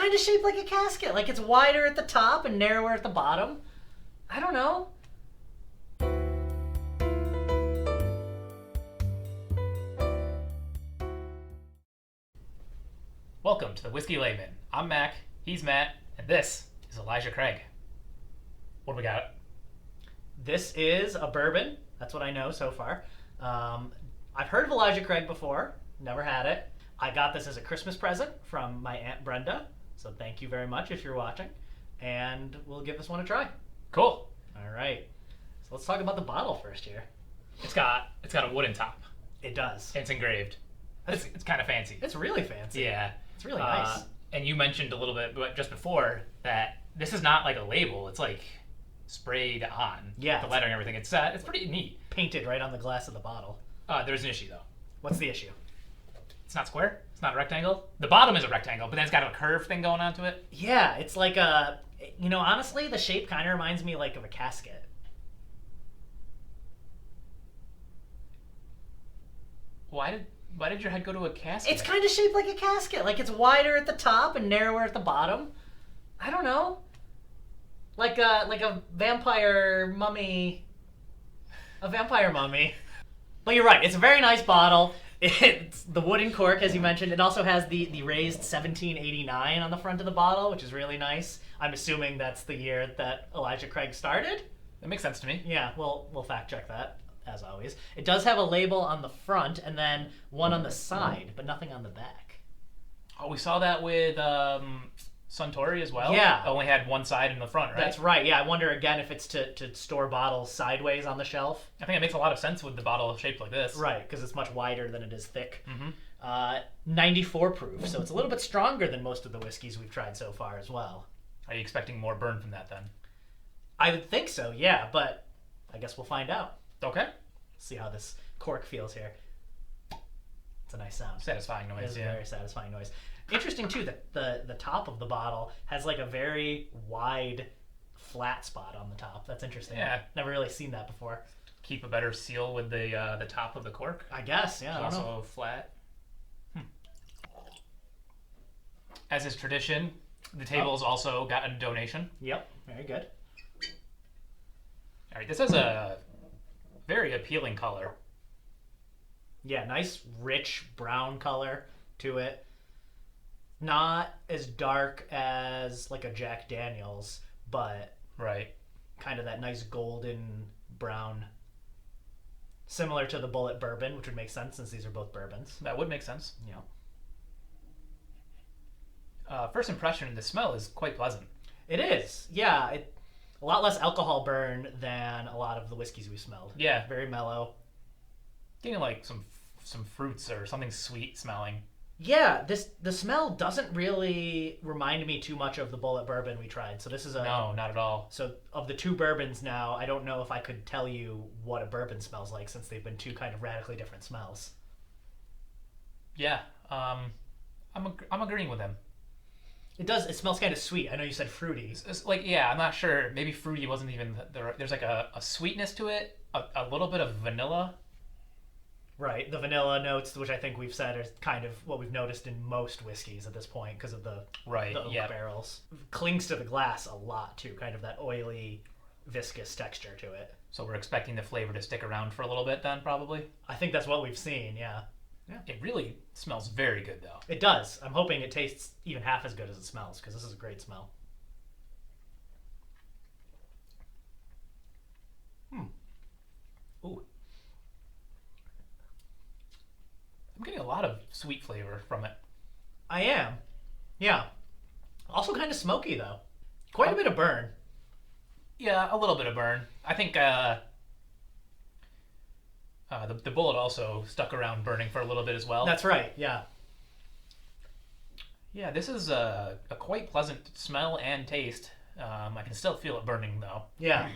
kind of shaped like a casket. Like it's wider at the top and narrower at the bottom. I don't know. Welcome to the Whiskey Laymen. I'm Mac, he's Matt, and this is Elijah Craig. What do we got? This is a bourbon. That's what I know so far. I've heard of Elijah Craig before. Never had it. I got this as a Christmas present from my Aunt Brenda. So thank you very much if you're watching. And we'll give this one a try. Cool. All right. So let's talk about the bottle first here. It's got a wooden top. It does. It's engraved. It's kind of fancy. It's really fancy. Yeah. It's really nice. And you mentioned a little bit just before that this is not like a label. It's like sprayed on. Yeah. The lettering and everything. It's pretty neat. Painted right on the glass of the bottle. There's an issue though. What's the issue? It's not square. It's not a rectangle. The bottom is a rectangle, but then it's got a curve thing going on to it. Yeah, it's like a... honestly, the shape kind of reminds me like of a casket. Why did your head go to a casket? It's kind of shaped like a casket. Like it's wider at the top and narrower at the bottom. I don't know. Like a vampire mummy. A vampire mummy. But you're right. It's a very nice bottle. It's the wooden cork, as you mentioned. It also has the raised 1789 on the front of the bottle, which is really nice. I'm assuming that's the year that Elijah Craig started. That makes sense to me. Yeah, we'll fact check that, as always. It does have a label on the front and then one on the side, but nothing on the back. Oh, we saw that with Suntory as well? Yeah. It only had one side in the front, right? That's right, yeah. I wonder again if it's to store bottles sideways on the shelf. I think it makes a lot of sense with the bottle shaped like this. Right, because it's much wider than it is thick. Mm-hmm. 94 proof, so it's a little bit stronger than most of the whiskeys we've tried so far as well. Are you expecting more burn from that then? I would think so, yeah, but I guess we'll find out. Okay. See how this cork feels here. It's a nice sound. Satisfying noise, It is a yeah. very satisfying noise. Interesting too that the top of the bottle has like a very wide flat spot on the top. That's interesting. Yeah. Never really seen that before. Keep a better seal with the top of the cork. I guess, yeah. I don't Also know. flat. As is tradition, the table's also got a donation. Yep, very good. All right, this has a very appealing color. Yeah, nice rich brown color to it. Not as dark as like a Jack Daniel's, but Right. kind of that nice golden brown. Similar to the Bullet Bourbon, which would make sense since these are both bourbons. That would make sense. Yeah. First impression, the smell is quite pleasant. It is. Yeah, a lot less alcohol burn than a lot of the whiskeys we smelled. Yeah. Very mellow. Getting like some fruits or something sweet smelling. Yeah, the smell doesn't really remind me too much of the Bullet Bourbon we tried. So this is No, not at all. So of the two bourbons now, I don't know if I could tell you what a bourbon smells like since they've been two kind of radically different smells. Yeah, I'm agreeing with him. It does. It smells kind of sweet. I know you said fruity. It's like, yeah, I'm not sure. Maybe fruity wasn't even there's like a sweetness to it, a little bit of vanilla. Right. The vanilla notes, which I think we've said are kind of what we've noticed in most whiskeys at this point because of the oak barrels. Clings to the glass a lot too, kind of that oily, viscous texture to it. So we're expecting the flavor to stick around for a little bit then, probably? I think that's what we've seen, yeah. Yeah. It really smells very good, though. It does. I'm hoping it tastes even half as good as it smells, because this is a great smell. Ooh. I'm getting a lot of sweet flavor from it. I am. Yeah. Also kind of smoky, though. Quite a bit of burn. Yeah, a little bit of burn. I think the bullet also stuck around burning for a little bit as well. That's right, yeah. Yeah, this is a quite pleasant smell and taste. I can still feel it burning, though. Yeah.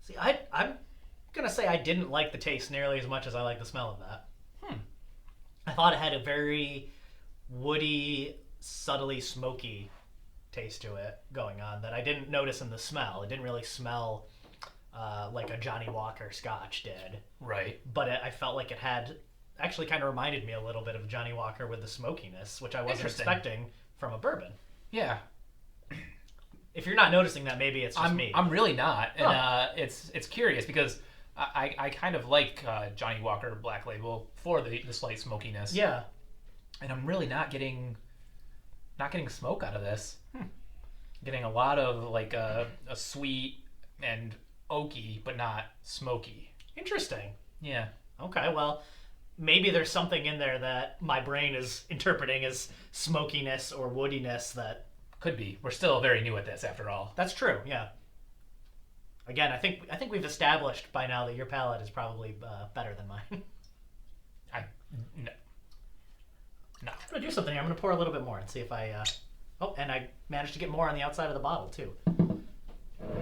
See, I'm going to say I didn't like the taste nearly as much as I like the smell of that. I thought it had a very woody, subtly smoky taste to it going on that I didn't notice in the smell. It didn't really smell like a Johnny Walker Scotch did. Right. But I felt like it had actually kind of reminded me a little bit of Johnny Walker with the smokiness, which I wasn't expecting from a bourbon. Yeah. If you're not noticing that, maybe it's just me. I'm really not, and Huh. it's curious because I kind of like Johnny Walker Black Label for the slight smokiness. Yeah. And I'm really not getting smoke out of this. Getting a lot of like a sweet and oaky, but not smoky. Interesting. Yeah. Okay, well, maybe there's something in there that my brain is interpreting as smokiness or woodiness that... Could be. We're still very new at this, after all. That's true, yeah. Again, I think we've established by now that your palate is probably better than mine. No. I'm going to do something here. I'm going to pour a little bit more and see if I... Oh, and I managed to get more on the outside of the bottle, too.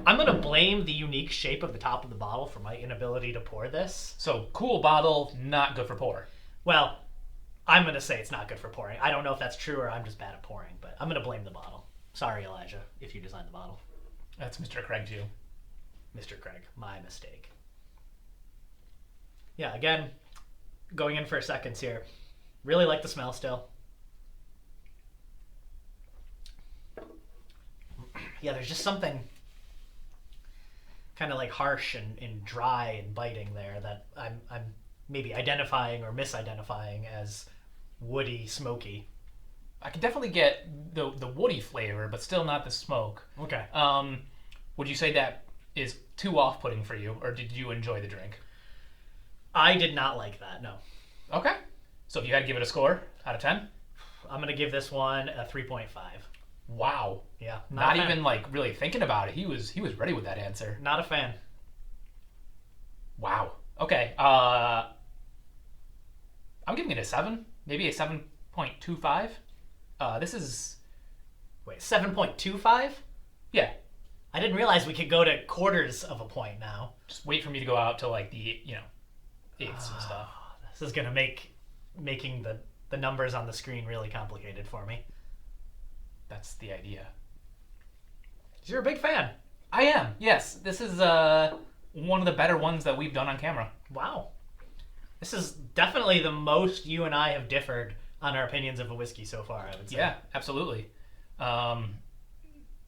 I'm going to blame the unique shape of the top of the bottle for my inability to pour this. So, cool bottle, not good for pour. Well, I'm going to say it's not good for pouring. I don't know if that's true or I'm just bad at pouring, but I'm going to blame the bottle. Sorry, Elijah, if you designed the bottle. That's Mr. Craig, too. Mr. Craig, my mistake. Yeah, again, going in for seconds here. Really like the smell still. Yeah, there's just something kind of like harsh and dry and biting there that I'm maybe identifying or misidentifying as woody, smoky. I can definitely get the woody flavor, but still not the smoke. Okay. Would you say that is too off-putting for you, or did you enjoy the drink? I did not like that, no. Okay. So if you had to give it a score out of 10? I'm going to give this one a 3.5. Wow. Yeah. Not even like really thinking about it. He was ready with that answer. Not a fan. Wow. Okay. I'm giving it a 7, maybe a 7.25. This is... Wait, 7.25? Yeah. I didn't realize we could go to quarters of a point now. Just wait for me to go out to like the, eighths and stuff. This is going to making the numbers on the screen really complicated for me. That's the idea. You're a big fan. I am, yes. This is one of the better ones that we've done on camera. Wow. This is definitely the most you and I have differed on our opinions of a whiskey so far, I would say. Yeah, absolutely.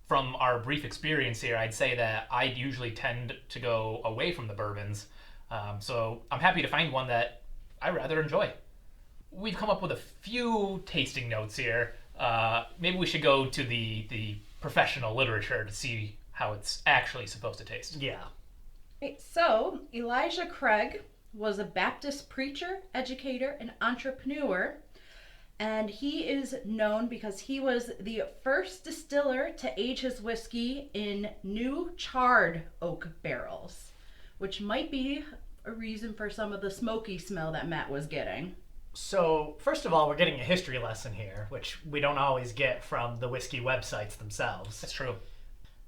From our brief experience here, I'd say that I usually tend to go away from the bourbons. So I'm happy to find one that I rather enjoy. We've come up with a few tasting notes here. Maybe we should go to the professional literature to see how it's actually supposed to taste. Yeah. Right, so, Elijah Craig was a Baptist preacher, educator, and entrepreneur. And he is known because he was the first distiller to age his whiskey in new charred oak barrels, which might be a reason for some of the smoky smell that Matt was getting. So, first of all, we're getting a history lesson here, which we don't always get from the whiskey websites themselves. That's true.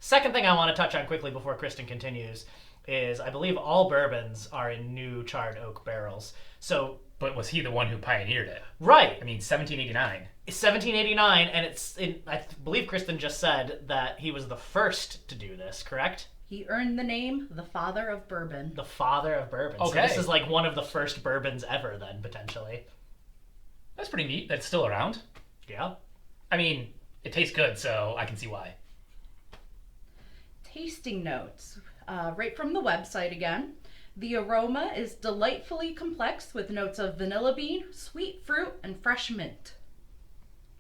Second thing I want to touch on quickly before Kristen continues is I believe all bourbons are in new charred oak barrels. So, But was he the one who pioneered it? right. I mean, 1789. It's 1789, and I believe Kristen just said that he was the first to do this, correct? He earned the name the Father of Bourbon. The father of bourbon. Okay. So this is like one of the first bourbons ever then, potentially. That's pretty neat. That's still around. Yeah. I mean, it tastes good, so I can see why. Tasting notes. Right from the website again. The aroma is delightfully complex with notes of vanilla bean, sweet fruit, and fresh mint.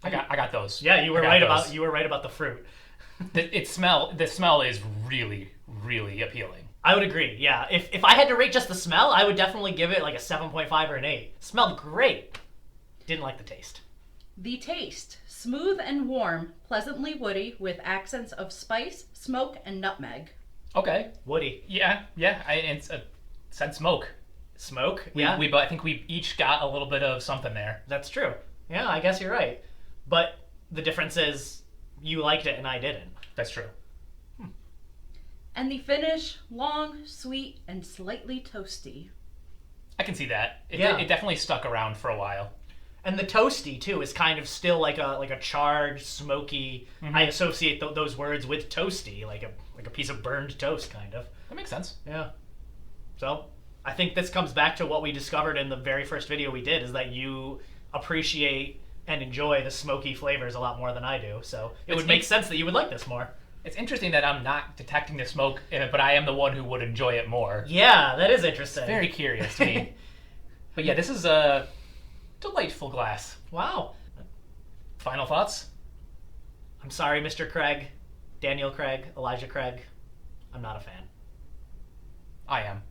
I got those. Yeah, you were I got right about the fruit. The smell is really, really appealing. I would agree. Yeah. If I had to rate just the smell, I would definitely give it like a 7.5 or an 8. Smelled great. Didn't like the taste. The taste. Smooth and warm, pleasantly woody with accents of spice, smoke, and nutmeg. Okay. Woody. Yeah. It's said smoke. Smoke? Yeah. I think we each got a little bit of something there. That's true. Yeah, I guess you're right. But the difference is you liked it and I didn't. That's true. And the finish, long, sweet, and slightly toasty. I can see that. It definitely stuck around for a while. And the toasty too is kind of still like a charred, smoky. Mm-hmm. I associate those words with toasty, like a piece of burned toast, kind of. That makes sense. Yeah. So I think this comes back to what we discovered in the very first video we did: is that you appreciate and enjoy the smoky flavors a lot more than I do. So it would It's make neat. sense that you would like this more. It's interesting that I'm not detecting the smoke in it, but I am the one who would enjoy it more. Yeah, that is interesting. Very curious to me. But yeah, this is a delightful glass. Wow. Final thoughts? I'm sorry, Mr. Craig, Daniel Craig, Elijah Craig. I'm not a fan. I am.